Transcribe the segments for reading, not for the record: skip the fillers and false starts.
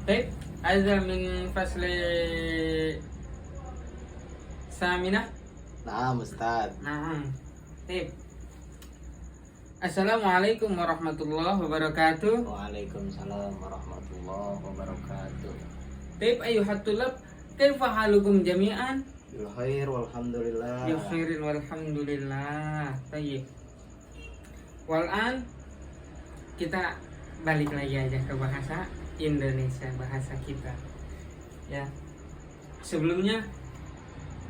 Baik, ada min fasli saminah. Nah, Ustaz. Nah, baik. Assalamualaikum warahmatullahi wabarakatuh. Waalaikumsalam warahmatullahi wabarakatuh. Baik, ayuhat tulab, kaifa halukum jami'an? Bil khair walhamdulillah. Bi khairin walhamdulillah. Baik. Walan kita balik lagi aja ke bahasa Indonesia, bahasa kita. Ya. Sebelumnya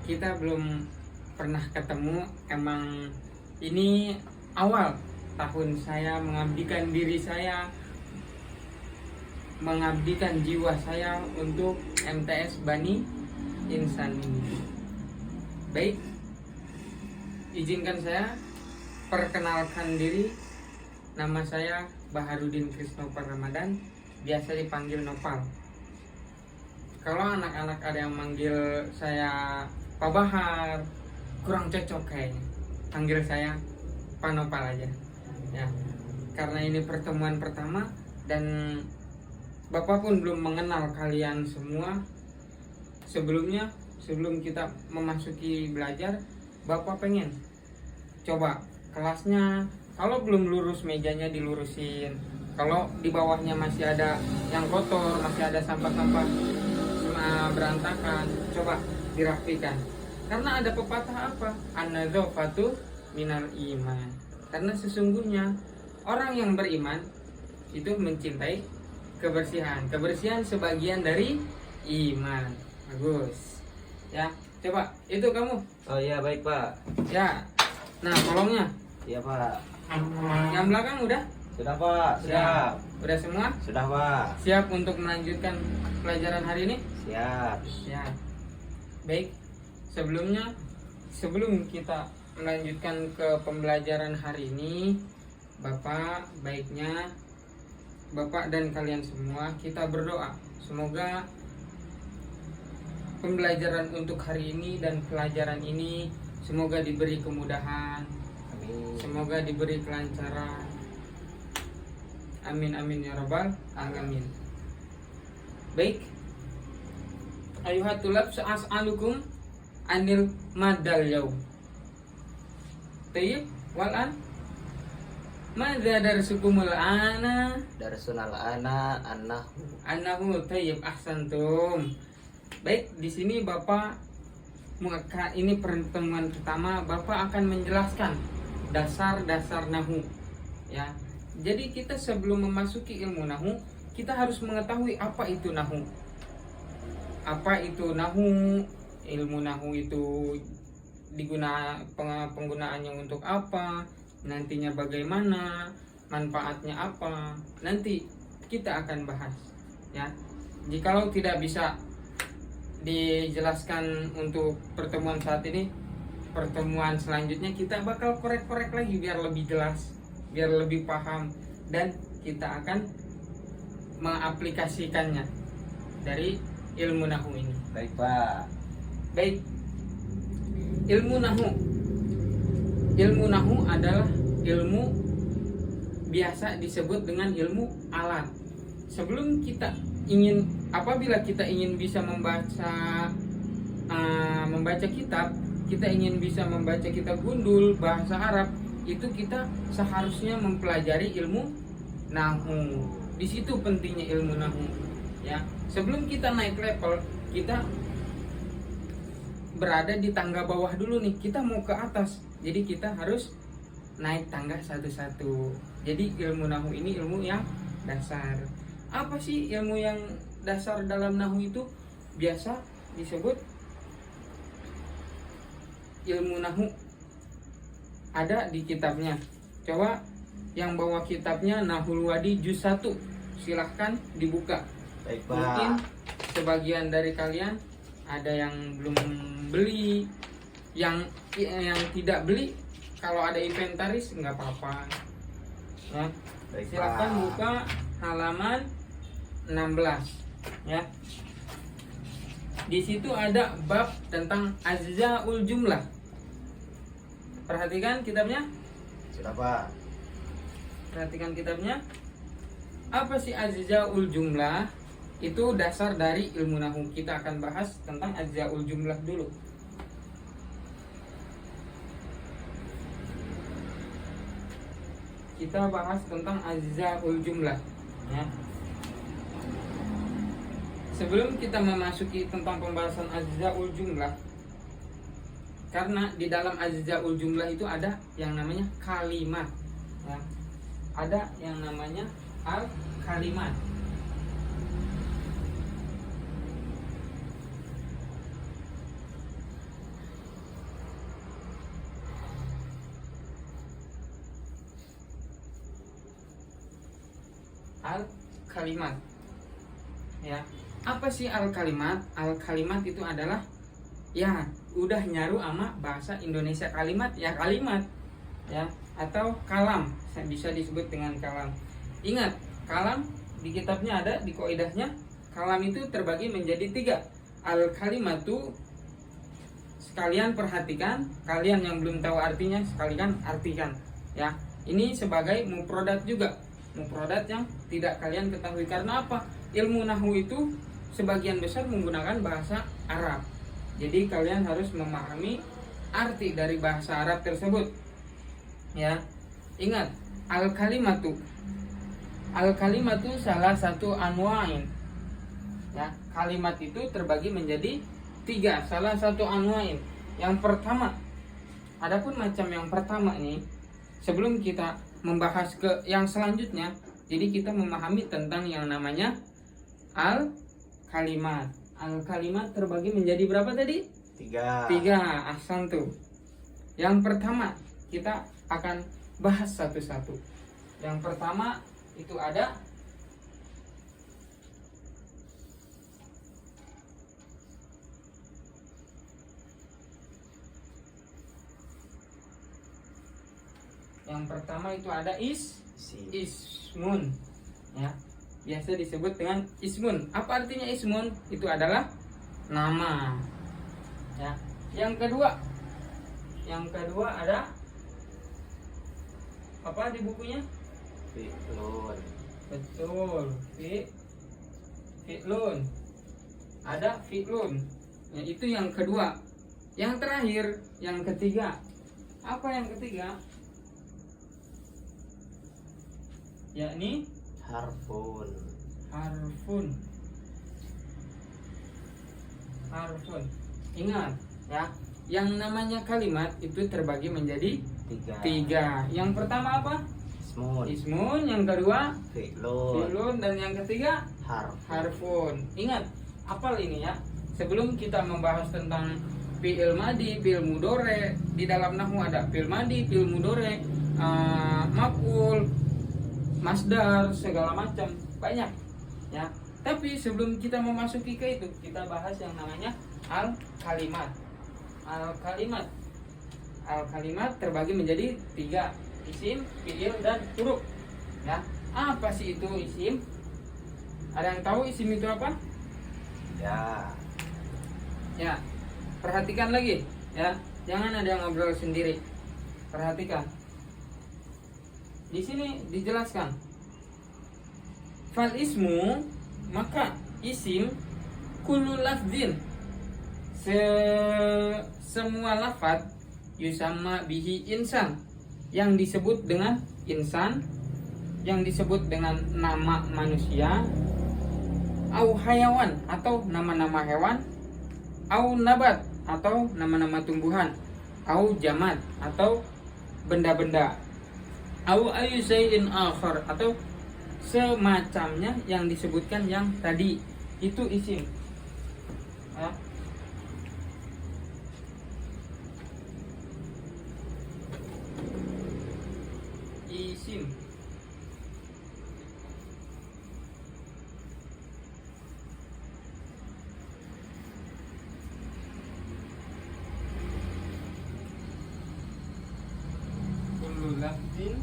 kita belum pernah ketemu, emang ini awal tahun saya mengabdikan diri saya, mengabdikan jiwa saya untuk MTS Bani Insan ini. Baik, izinkan saya perkenalkan diri. Nama saya Baharudin Krisnopal Ramadan, biasa dipanggil Nopal. Kalau anak-anak ada yang manggil saya Pak Bahar, kurang cocok kayaknya. Panggil saya Pak Nopal aja. Ya, karena ini pertemuan pertama dan Bapak pun belum mengenal kalian semua. Sebelum kita memasuki belajar, Bapak pengen coba kelasnya. Kalau belum lurus, mejanya dilurusin. Kalau di bawahnya masih ada yang kotor, masih ada sampah-sampah berantakan, coba dirapikan. Karena ada pepatah apa? An-nadzafatu minal iman. Karena sesungguhnya orang yang beriman itu mencintai kebersihan. Kebersihan sebagian dari iman. Bagus. Ya, coba itu kamu. Oh iya, baik, Pak. Ya. Nah, kolongnya. Iya, Pak. Yang belakang udah? Sudah, Pak. Siap. Udah semua? Sudah, Pak. Siap untuk melanjutkan pelajaran hari ini? Siap. Ya. Baik. Sebelum kita melanjutkan ke pembelajaran hari ini, Bapak, baiknya Bapak dan kalian semua kita berdoa. Semoga pembelajaran untuk hari ini dan pelajaran ini semoga diberi kemudahan, Amin. semoga diberi kelancaran. Amin amin ya rabbal alamin. Baik. Ayuhat tulab as'alukum anil madal yaum. Tayyib walan madza darsukumul ana Darsunal ana annahu tayyib ahsantum. Baik, di sini Bapak ini pertemuan pertama, Bapak akan menjelaskan dasar-dasar nahu. Ya. Jadi kita sebelum memasuki ilmu nahu, kita harus mengetahui apa itu nahu. Apa itu nahu? Ilmu nahu itu penggunaannya untuk apa? Nantinya bagaimana? Manfaatnya apa? Nanti kita akan bahas. Ya. Jikalau tidak bisa dijelaskan untuk pertemuan saat ini, pertemuan selanjutnya kita bakal korek-korek lagi biar lebih jelas, biar lebih paham, dan kita akan mengaplikasikannya dari ilmu nahu ini. Baik, Pak. Baik. Ilmu nahu adalah ilmu biasa disebut dengan ilmu alat. Apabila kita ingin bisa membaca kitab, kita ingin bisa membaca kitab gundul bahasa Arab, itu kita seharusnya mempelajari ilmu nahu. Di situ pentingnya ilmu nahu. Ya, sebelum kita naik level, kita berada di tangga bawah dulu nih. Kita mau ke atas, jadi kita harus naik tangga satu-satu. Jadi ilmu nahu ini ilmu yang dasar. Apa sih ilmu yang dasar dalam nahu itu? Biasa disebut ilmu nahu. Ada di kitabnya. Coba yang bawa kitabnya Nahul Wadi juz 1, silahkan dibuka. Baik, Pak. Mungkin sebagian dari kalian ada yang belum beli, yang tidak beli, kalau ada inventaris nggak apa-apa. Ya. Baik, Silahkan Pak. buka halaman 16. Ya. Di situ ada bab tentang ajzaul jumlah. Perhatikan kitabnya. Sudah, Pak. Perhatikan kitabnya. Apa sih ajzaul jumlah? Itu dasar dari ilmu nahu. Kita akan bahas tentang ajzaul jumlah dulu. Kita bahas tentang ajzaul jumlah ya. Sebelum kita memasuki tentang pembahasan ajzaul jumlah, karena di dalam ajzaul jumlah itu ada yang namanya kalimat ya. Ada yang namanya al kalimat. Al kalimat ya. Apa sih al kalimat? Al kalimat itu adalah ya udah nyaru ama bahasa Indonesia kalimat ya, kalimat ya, atau kalam, bisa disebut dengan kalam. Ingat, kalam di kitabnya ada, di kaidahnya kalam itu terbagi menjadi 3. Al kalimatu, sekalian perhatikan, kalian yang belum tahu artinya sekalian artikan ya. Ini sebagai mufradat juga, mufradat yang tidak kalian ketahui. Karena apa? Ilmu nahwu itu sebagian besar menggunakan bahasa Arab. Jadi kalian harus memahami arti dari bahasa Arab tersebut ya. Ingat, al kalimatu salah satu anwa'in ya. Kalimat itu terbagi menjadi 3, salah satu anwa'in. Yang pertama, adapun macam yang pertama ini, sebelum kita membahas ke yang selanjutnya, jadi kita memahami tentang yang namanya al kalimat. Al kalimat terbagi menjadi berapa tadi? 3. 3. Ahsan tuh. Yang pertama kita akan bahas satu-satu. Yang pertama itu ada ismun ya. Biasa disebut dengan ismun. Apa artinya ismun? Itu adalah nama ya. Yang kedua ada apa di bukunya? Fi'lun. Betul, fi'lun. Ada fi'lun ya, itu yang kedua. Yang terakhir, yang ketiga. Apa yang ketiga? Yakni Harfun. Ingat ya, yang namanya kalimat itu terbagi menjadi 3. Yang pertama apa? Ismun. Yang kedua fi'lun. Dan yang ketiga harfun. Ingat, apal ini ya. Sebelum kita membahas tentang fi'il madi, fi'il mudhari, di dalam nahwu ada fi'il madi, fi'il mudhari, maf'ul, masdar, segala macam, banyak ya. Tapi sebelum kita memasuki ke itu, kita bahas yang namanya al kalimat. Al kalimat terbagi menjadi 3, isim, fi'il, dan huruf ya. Apa sih itu isim? Ada yang tahu isim itu apa? Ya, perhatikan lagi ya, jangan ada yang ngobrol sendiri. Perhatikan. Di sini dijelaskan, fal ismu, maka isim, kullu lafzin, semua lafaz, yusamma bihi insan, yang disebut dengan insan, yang disebut dengan nama manusia, au hayawan, atau nama-nama hewan, au nabat, atau nama-nama tumbuhan, au jamad, atau benda-benda, au ayu syai'in akhar, atau semacamnya yang disebutkan yang tadi, itu isim ya. Isim kullu lafzin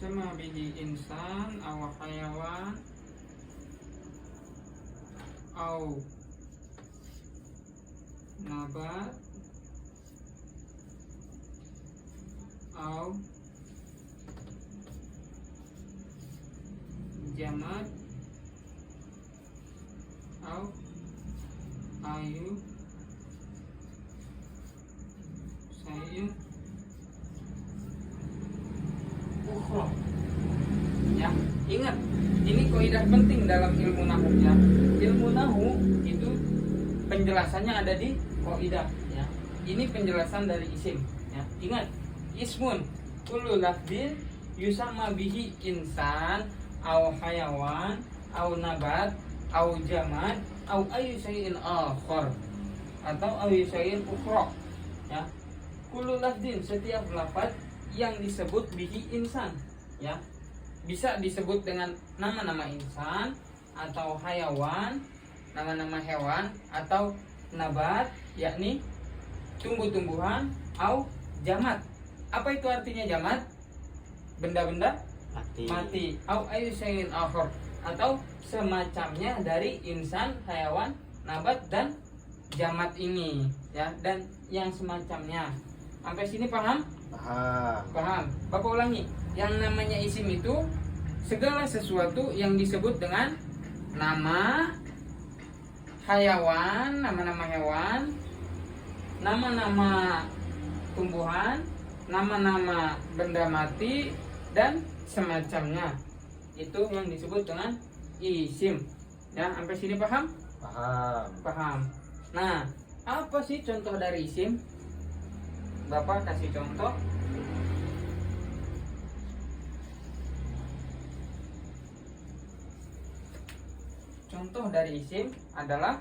Yusama bihi insan aw hayawan aw nabat aw jamad aw ayu sayur ukhra. Ya, ingat, ini kaidah penting dalam ilmu nahwu ya. Ilmu nahwu itu penjelasannya ada di kaidah ya. Ini penjelasan dari isim ya. Ingat, ismun kullu lafdin yusamma bihi insan aw hayawan aw nabat aw jamad aw ayu syai'in akhar atau ayu syai'in ukhra ya. Kullu lafdin, setiap lafaz yang disebut bihi insan ya, bisa disebut dengan nama-nama insan atau hayawan, nama-nama hewan, atau nabat yakni tumbuh-tumbuhan, au jamad. Apa itu artinya jamad? Benda-benda mati. Au ayu syai'in akhar, atau semacamnya dari insan, hayawan, nabat dan jamad ini ya, dan yang semacamnya. Sampai sini paham? Paham. Bapak ulangi. Yang namanya isim itu segala sesuatu yang disebut dengan nama hayawan, nama-nama hewan, nama-nama tumbuhan, nama-nama benda mati dan semacamnya. Itu yang disebut dengan isim. Ya, sampai sini paham? Paham. Nah, apa sih contoh dari isim? Bapak kasih contoh. Contoh dari isim adalah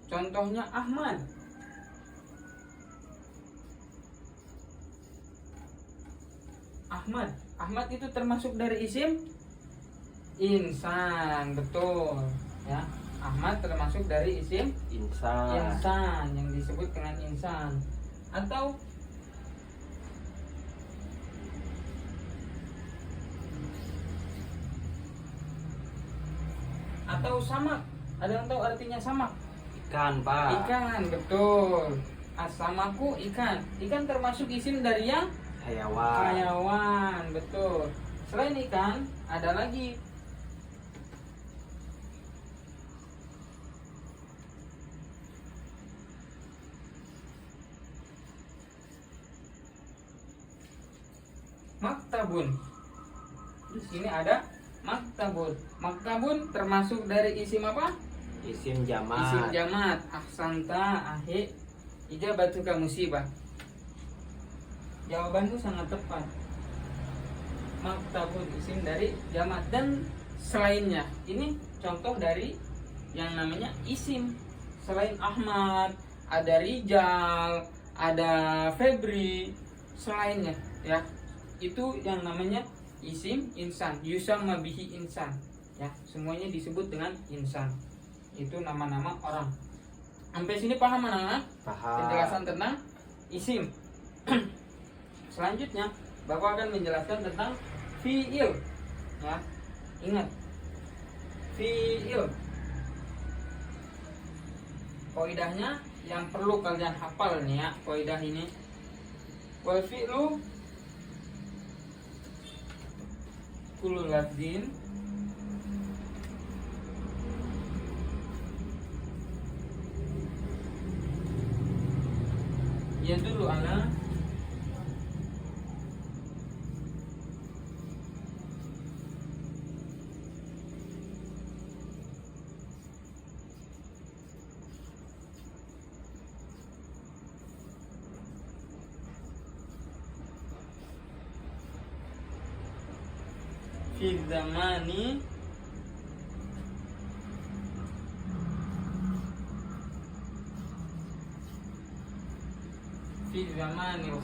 contohnya Ahmad. Ahmad itu termasuk dari isim insan, betul ya. Ahmad termasuk dari isim insan yang disebut dengan insan. Atau samak. Ada yang tahu artinya samak? Ikan, Pak. Ikan, betul. Asamaku ikan. Ikan termasuk isim dari yang hayawan, betul. Selain ikan, ada lagi maktabun. Di sini ada maktabun. Maktabun termasuk dari isim apa? Isim jamad. Isim jamad. Ahsanta, ahi, ijabatuka musibah. Jawabanku sangat tepat. Maktabun isim dari jamad dan selainnya. Ini contoh dari yang namanya isim. Selain Ahmad, ada Rijal, ada Febri, selainnya ya. Itu yang namanya isim insan, yusamma bihi insan ya, semuanya disebut dengan insan. Itu nama-nama orang. Sampai sini paham anak-anak? Paham. Penjelasan tentang isim. Selanjutnya Bapak akan menjelaskan tentang fi'il ya. Ingat, fi'il kaidahnya yang perlu kalian hafal nih ya, kaidah ini. Wal fi'lu kullu lafdin yadullu ala fi zamani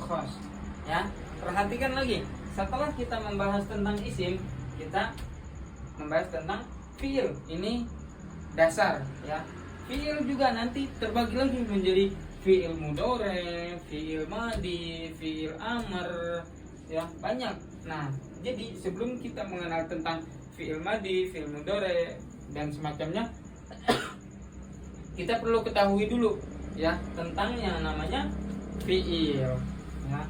khas ya. Perhatikan lagi, setelah kita membahas tentang isim, kita membahas tentang fi'il. Ini dasar ya. Fi'il juga nanti terbagi lagi menjadi fi'il mudhari, fi'il madi, fi'il amr, ya banyak. Nah, jadi sebelum kita mengenal tentang fi'il madi, fi'il mudhari dan semacamnya, kita perlu ketahui dulu ya tentang yang namanya fi'il ya.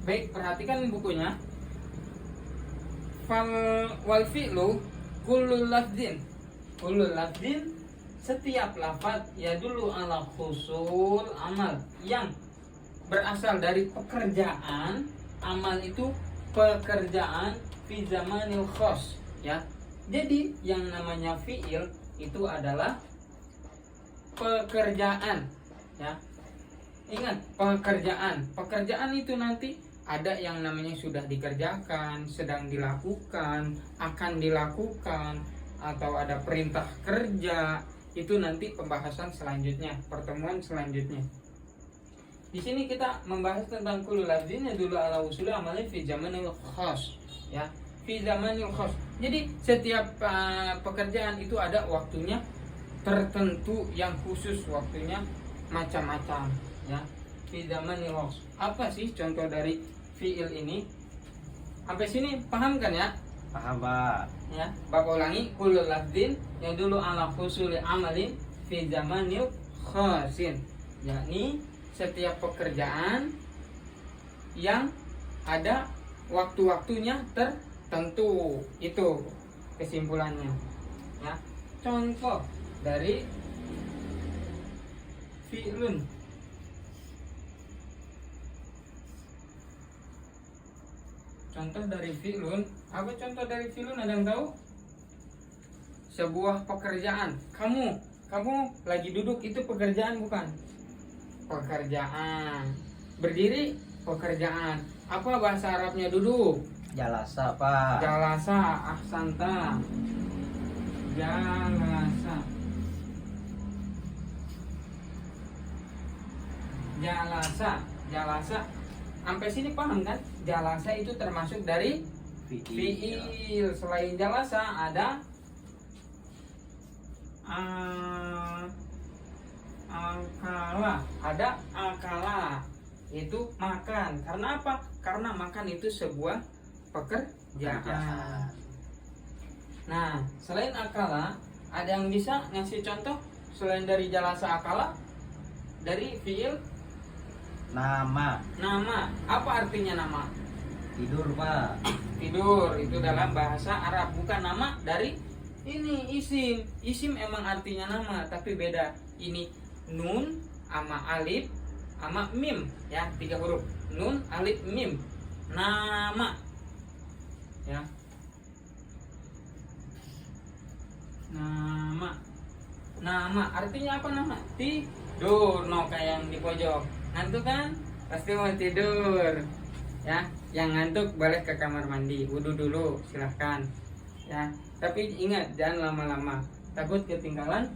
Baik, perhatikan bukunya. Wal fi'lu kullu lafzin. Kullu lafzin, setiap lafaz ya dulu ala husul amal, yang berasal dari pekerjaan. Amal itu pekerjaan fi zamanil khos ya. Jadi yang namanya fi'il itu adalah pekerjaan ya. Ingat, pekerjaan. Pekerjaan itu nanti ada yang namanya sudah dikerjakan, sedang dilakukan, akan dilakukan, atau ada perintah kerja. Itu nanti pembahasan selanjutnya, pertemuan selanjutnya. Di sini kita membahas tentang kullu lafzin yadullu ala usuli amalin fi zamanil khas ya. Fi zamanil khas. Jadi setiap pekerjaan itu ada waktunya tertentu yang khusus, waktunya macam-macam ya. Fi zamanil khas. Apa sih contoh dari fi'il ini? Sampai sini paham kan ya? Paham, Pak. Ya, Bapak ulangi, kullu lafzin yadullu ala husuli amalin fi zamanil khasin, yakni setiap pekerjaan yang ada waktu-waktunya tertentu. Itu kesimpulannya ya. Contoh dari fi'lun. Contoh dari fi'lun. Apa contoh dari fi'lun, ada yang tahu? Sebuah pekerjaan. Kamu lagi duduk, itu pekerjaan bukan? Pekerjaan. Berdiri, pekerjaan. Apa bahasa Arabnya duduk? Jalasa, Pak. Jalasa, ahsanta. Jalasa. Jalasa. Sampai sini paham kan? Jalasa itu termasuk dari fi'il. Selain jalasa ada akala, itu makan. Karena apa? Karena makan itu sebuah pekerjaan. Nah, selain akala, ada yang bisa ngasih contoh selain dari jalasa akala? Dari fi'il Nama. Apa artinya nama? Tidur, Pak. Tidur itu dalam bahasa Arab, bukan nama dari ini isim. Isim emang artinya nama, tapi beda. Ini nun sama alif sama mim ya, 3 huruf. Nun, alif, mim. Nama ya. Nama artinya apa nama? Tidur. No, kayak yang di pojok. Ngantuk kan? Pasti mau tidur ya. Yang ngantuk boleh ke kamar mandi, wudhu dulu silahkan ya. Tapi ingat, jangan lama-lama, takut ketinggalan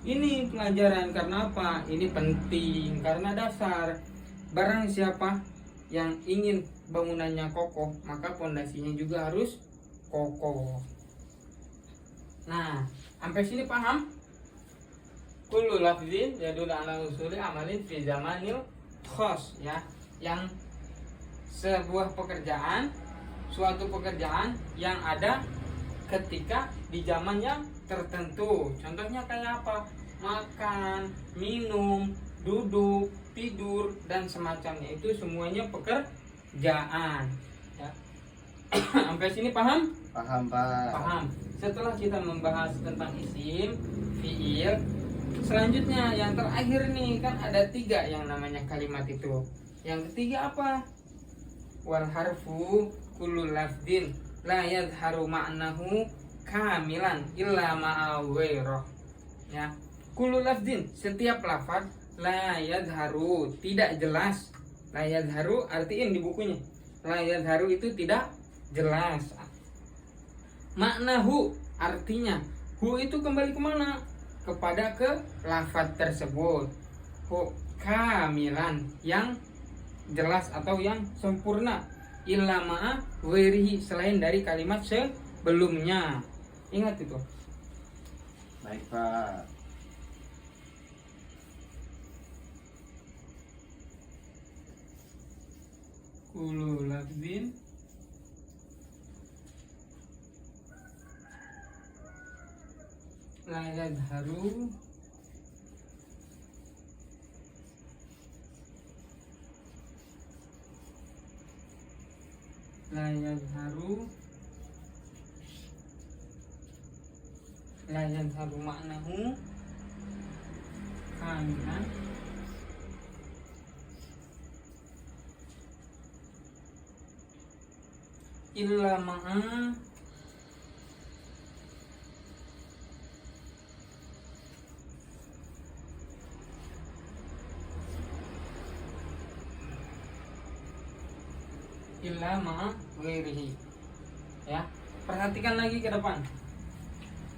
ini pelajaran. Karena apa? Ini penting, karena dasar. Barang siapa yang ingin bangunannya kokoh, maka pondasinya juga harus kokoh. Nah, sampai sini paham? Kullu lafzin yadullu ala usuli amalin fi zamanil khas ya. Yang sebuah pekerjaan, suatu pekerjaan yang ada ketika di zaman yang tertentu. Contohnya kayak apa? Makan, minum, duduk, tidur, dan semacamnya. Itu semuanya pekerjaan ya. Sampai sini paham? Paham, Pak. Paham. Setelah kita membahas tentang isim, fi'il, selanjutnya yang terakhir nih, kan ada 3 yang namanya kalimat itu. Yang ketiga apa? Wal harfu kullu lafdin la yadharu ma'nahu kamilan illa ma'a ghairah ya. Kullu lafdin, setiap lafaz, la yadharu, tidak jelas. La yadharu, artiin di bukunya. La yadharu itu tidak jelas. Maknahu, artinya. Hu itu kembali kemana? Kepada ke lafaz tersebut. Hu kamilan, yang jelas atau yang sempurna. Illa ma'a ghairihi, selain dari kalimat sebelumnya. Ingat itu. Baik, Pak. Kullu lafzin la yadharu la yadharu maknahu kamilan illa ma'a ghairihi. Ya, perhatikan lagi ke depan.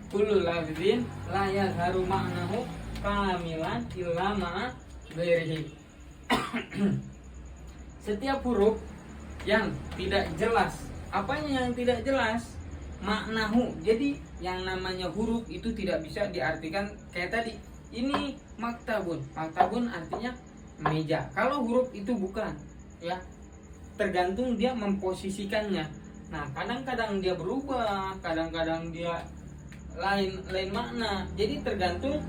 Kullu lafzin la yazharu ma'nahu kamilan illa ma'a ghairihi. Setiap huruf yang tidak jelas, apanya yang tidak jelas? Maknahu. Jadi yang namanya huruf itu tidak bisa diartikan kayak tadi. Ini maktabun. Maktabun artinya meja. Kalau huruf itu bukan, ya. Tergantung dia memposisikannya. Nah, kadang-kadang dia berubah, kadang-kadang dia lain makna. Jadi tergantung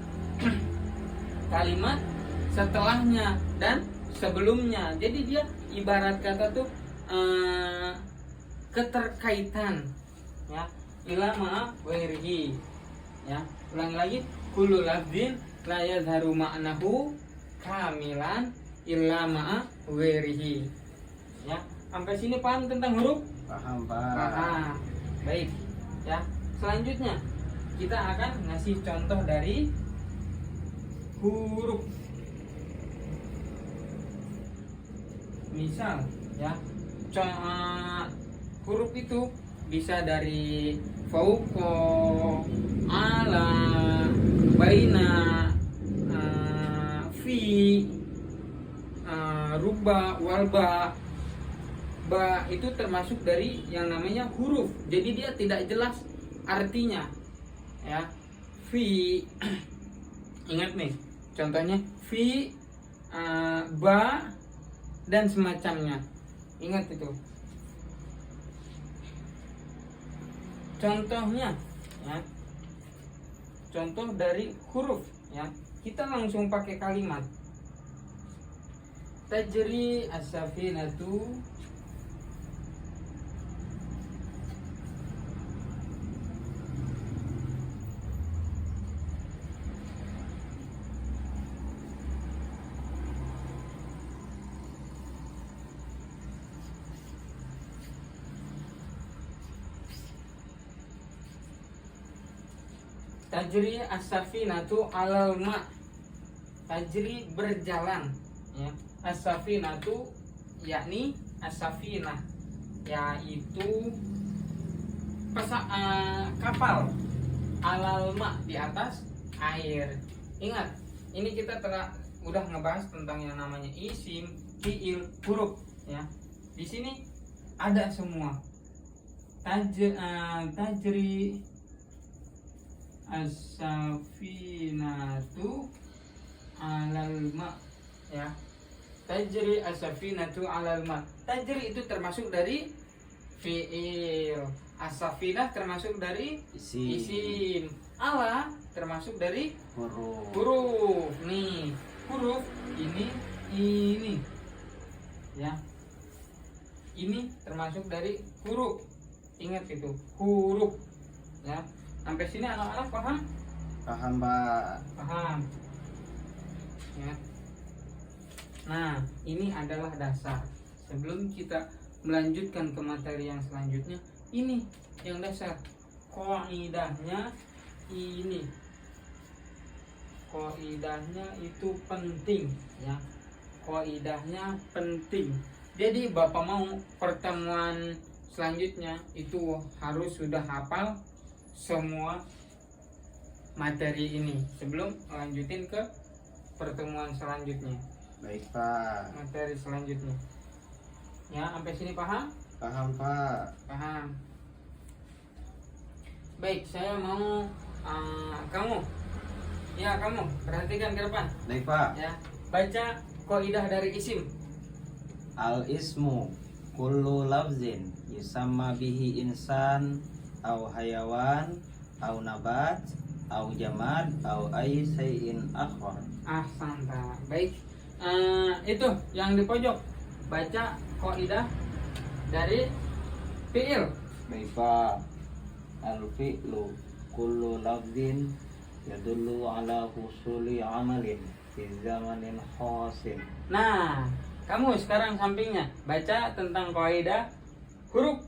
kalimat setelahnya dan sebelumnya. Jadi dia ibarat kata tuh keterkaitan, ya, ila ma'a ghairihi. Ya, ulang lagi, kullu lafzin la yazharu ma'nahu kamilan illa ma'a ghairihi. Ya, sampai sini paham tentang huruf? Paham, Pak. Paham. Baik. Ya, selanjutnya kita akan ngasih contoh dari huruf. Misal, ya, huruf itu bisa dari fauqa, ala, baina, fi, ruba, walba. Ba itu termasuk dari yang namanya huruf. Jadi dia tidak jelas artinya. Ya. Fi ingat nih, contohnya fi, ba dan semacamnya. Ingat itu. Contohnya, ya. Contoh dari huruf, ya. Kita langsung pakai kalimat. Tajri as-safinatu tajri as-safinatu alal ma. Tajri berjalan, ya. As-safinatu yakni as-safinah, yaitu kapal, alal ma di atas air. Ingat, ini kita udah ngebahas tentang yang namanya isim, fiil, huruf, ya. Di sini ada semua. Tajri as-safinatu alal ma, ya. Tajri as-safinatu alal ma. Tajri itu termasuk dari fiil. As-safinah termasuk dari isim. Ala termasuk dari huruf. Nih, huruf ini. Ya. Ini termasuk dari huruf. Ingat itu, huruf. Ya. Sampai sini anak-anak paham? Paham, Pak. Paham. Ya. Nah, ini adalah dasar. Sebelum kita melanjutkan ke materi yang selanjutnya, ini yang dasar. Qaidahnya ini. Qaidahnya itu penting, ya. Qaidahnya penting. Jadi Bapak mau pertemuan selanjutnya itu harus sudah hafal semua materi ini sebelum lanjutin ke pertemuan selanjutnya. Baik, Pak. Materi selanjutnya. Ya, sampai sini paham? Paham, Pak. Paham. Baik, saya mau kamu perhatikan ke depan. Baik, Pak. Ya, baca kaidah dari isim. Al ismu kullu lafzin yusamma bihi insan au hayawan au nabat au jamad au ay shay'in akhar. Ahsanta. Baik. Itu yang di pojok. Baca kaidah dari fiil. Baik Pak. Al fi'lu kullu lafzin yadullu ala husuli amalin fi zamanin khasin. Nah, kamu sekarang sampingnya baca tentang kaidah huruf.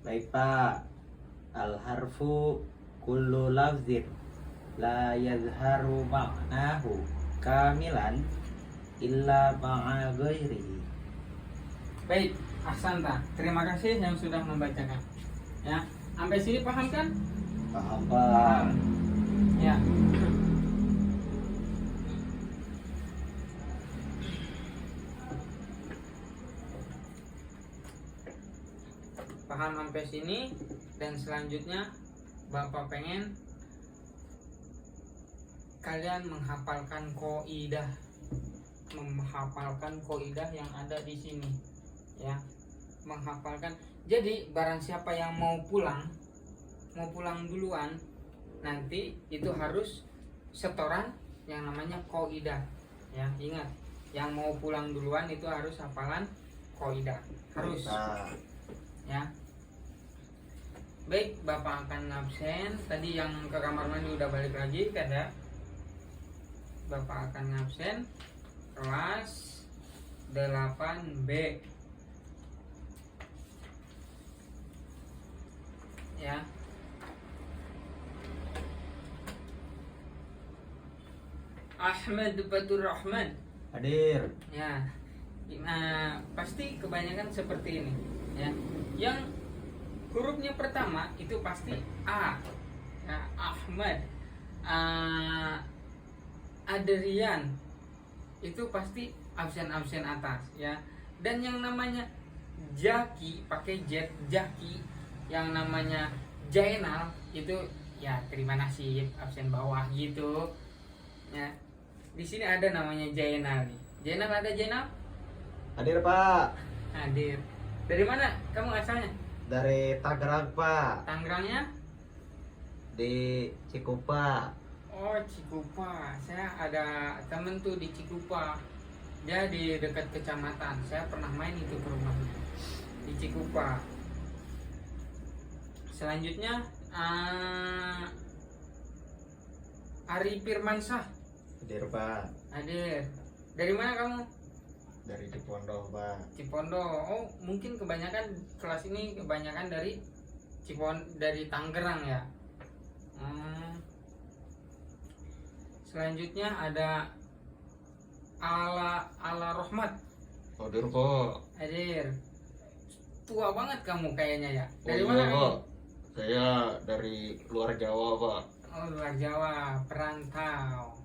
Baik Pak. Al harfu kullu lafzin la yazharu ma'nahu kamilan illa ma'a ghairihi. Baik, ahsanta. Terima kasih yang sudah membacakan. Ya, sampai sini paham kan? Paham Pak. Ya. Paham sampai sini, dan selanjutnya Bapak pengen kalian menghafalkan kaidah yang ada di sini, ya, menghafalkan. Jadi barang siapa yang mau pulang duluan, nanti itu harus setoran yang namanya kaidah, ya. Ingat, yang mau pulang duluan itu harus hafalan kaidah, harus, ya. Baik, Bapak akan absen. Tadi yang ke kamar mandi udah balik lagi kan ya. Bapak akan absen kelas 8B, ya. Ahmad Batur Rahman. Hadir. Ya. Pasti kebanyakan seperti ini, ya. Yang hurufnya pertama itu pasti A, ya, Ahmad. Adrian itu pasti absen atas, ya. Dan yang namanya Jaki pakai Z, Jaki. Yang namanya Jainal itu ya terima nasib absen bawah gitu, ya. Di sini ada namanya Jainal nih. Jainal, ada Jainal? Hadir Pak. Hadir. Dari mana kamu asalnya? Dari Tangerang Pak. Tangerangnya? Di Cikupa. Oh, Cikupa. Saya ada temen tuh di Cikupa. Dia di dekat kecamatan. Saya pernah main itu ke rumahnya di Cikupa. Selanjutnya Ari Firmansyah. Hadir Pak. Hadir. Dari mana kamu? Dari Cipondoh Pak. Cipondo. Oh, mungkin kebanyakan kelas ini kebanyakan dari dari Tangerang ya. Selanjutnya ada Ala Rohmat. Hadir Pak. Hadir. Tua banget kamu kayaknya ya. Dari Oh, mana iya, kamu? Pak. Saya dari luar Jawa Pak. Oh, luar Jawa, perantau.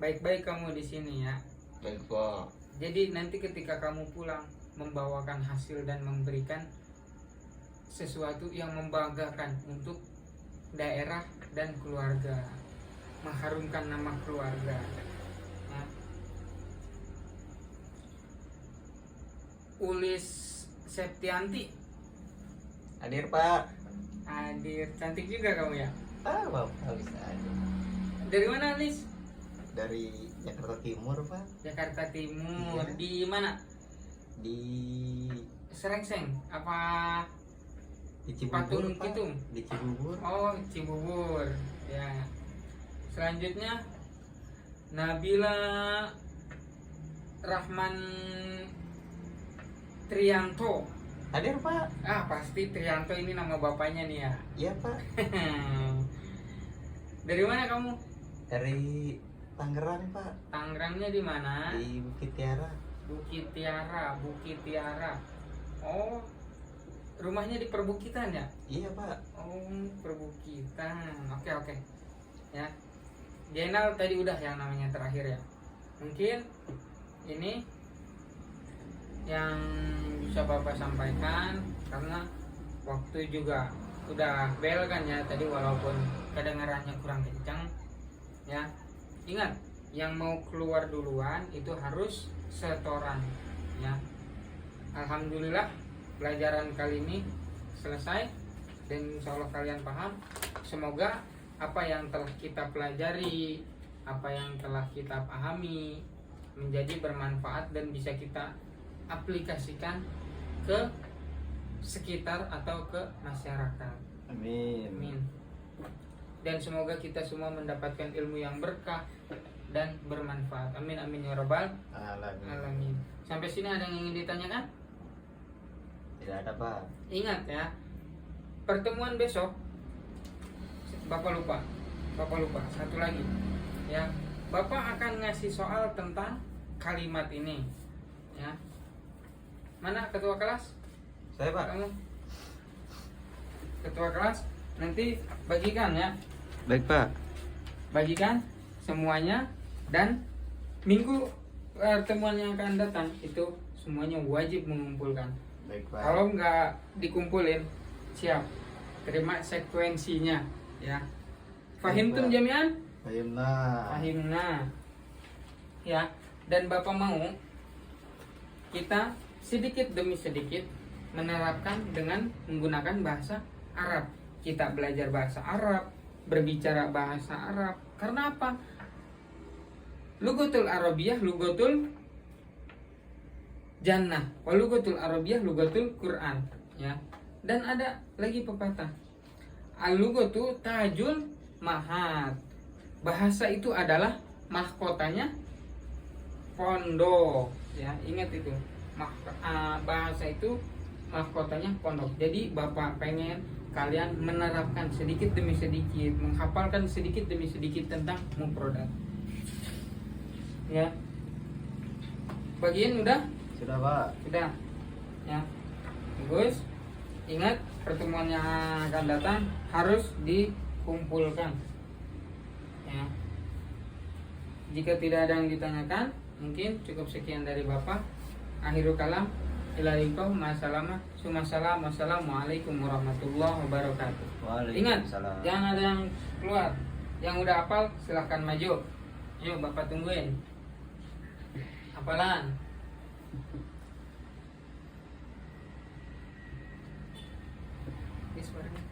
Baik-baik kamu di sini ya. Baik Pak. Jadi nanti ketika kamu pulang membawakan hasil dan memberikan sesuatu yang membanggakan untuk daerah dan keluarga, mengharumkan nama keluarga. Nah. Ulis Septianti. Hadir Pak. Hadir, cantik juga kamu ya. Bapak bisa aja. Dari mana, Ulis? Dari Jakarta Timur Pak. Jakarta Timur. Iya. Di mana? Di Serengseng apa di Cibubur Patung Pak. Kitung? Di Cibubur. Oh, Cibubur. Ya. Selanjutnya Nabila Rahman Trianto. Hadir Pak. Pasti Trianto ini nama bapaknya nih ya. Iya Pak. Dari mana kamu? Dari Tangerang Pak. Tangerangnya di mana? Di Bukit Tiara. Bukit Tiara. Oh, rumahnya di perbukitan ya? Iya Pak. Oh, perbukitan. Oke. Ya. Jainal tadi udah yang namanya terakhir ya. Mungkin ini yang bisa Bapak sampaikan karena waktu juga udah bel kan ya tadi, walaupun kedengarannya kurang kencang ya. Ingat, yang mau keluar duluan itu harus setoran ya. Alhamdulillah pelajaran kali ini selesai dan insya Allah kalian paham. Semoga apa yang telah kita pelajari, apa yang telah kita pahami menjadi bermanfaat dan bisa kita aplikasikan ke sekitar atau ke masyarakat. Amin. Amin. Dan semoga kita semua mendapatkan ilmu yang berkah dan bermanfaat. Amin amin ya rabbal alamin. Sampai sini ada yang ingin ditanyakan? Tidak ada, Pak. Ingat ya, pertemuan besok Bapak lupa satu lagi ya. Bapak akan ngasih soal tentang kalimat ini ya. Mana ketua kelas? Saya, Pak. Kamu ketua kelas, nanti bagikan ya, Baik, Pak. bagikan semuanya. Dan minggu pertemuan yang akan datang itu semuanya wajib mengumpulkan. Baik, Pak. Kalau nggak dikumpulin, siap terima sekuensinya ya. Fahimtum Baik, Pak. jami'an? Fahimna. Fahimna ya. Dan Bapak mau kita sedikit demi sedikit menerapkan dengan menggunakan bahasa Arab. Kita belajar bahasa Arab, berbicara bahasa Arab. Karena apa? Lugatul Arabiyah lugatul jannah, wa lugatul Arabiyah lugatul Quran ya. Dan ada lagi pepatah, al-lugatu tajul mahat. Bahasa itu adalah mahkotanya pondok ya. Ingat itu. Bahasa itu mahkotanya pondok. Jadi Bapak pengen kalian menerapkan sedikit demi sedikit, menghafalkan sedikit demi sedikit tentang mufradat ya. Bagian udah? Sudah, Pak. Sudah ya. Bagus. Ingat, pertemuan yang akan datang harus dikumpulkan ya. Jika tidak ada yang ditanyakan, mungkin cukup sekian dari Bapak. Akhirul kalam, ilaikum, ma'asalamah, sumasalam, wassalamualaikum warahmatullahi wabarakatuh. Ingat, Waalaikumsalam. jangan ada yang keluar. Yang udah hafal silahkan maju. Yuk Bapak tungguin hafalan. Ini suaranya.